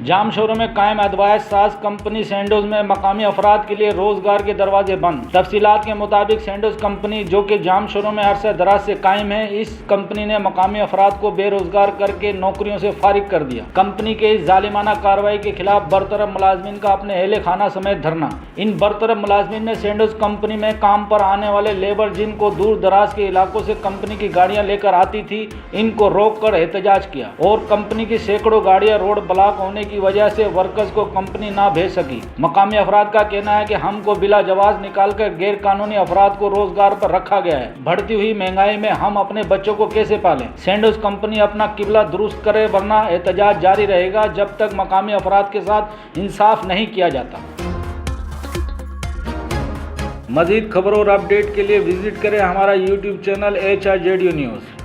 जाम शोरों में कायम अदवाइज साज कंपनी सैंडोज में मकामी अफराद के लिए रोजगार के दरवाजे बंद। तफसीलात के मुताबिक सैंडोज कंपनी जो कि जाम शोरों में अरसा दराज से कायम है, इस कंपनी ने मकामी अफराद को बेरोजगार करके नौकरियों से फारिग कर दिया। कंपनी के इस जालिमाना कार्रवाई के खिलाफ बरतरफ मुलाजमीन का अपने अहले खाना समेत धरना। इन बरतरफ मुलाजमीन ने सैंडोज कंपनी में काम पर आने वाले लेबर जिनको दूर दराज के इलाकों से कंपनी की गाड़ियां लेकर आती थी, इनको रोक कर एहतजाज किया और कंपनी की सैकड़ों गाड़ियां रोड ब्लॉक होने की वजह से वर्कर्स को कंपनी ना भेज सकी। मकामी अफराद का कहना है कि हमको बिला जवाज निकालकर गैर कानूनी अफराद को रोजगार पर रखा गया है। बढ़ती हुई महंगाई में हम अपने बच्चों को कैसे पालें। सैंडोज कंपनी अपना किबला दुरुस्त करे वरना एहतजाज जारी रहेगा जब तक मकामी अफराद के साथ इंसाफ नहीं किया जाता। मजीद खबरों और अपडेट के लिए विजिट करें हमारा YouTube चैनल HRZU न्यूज़।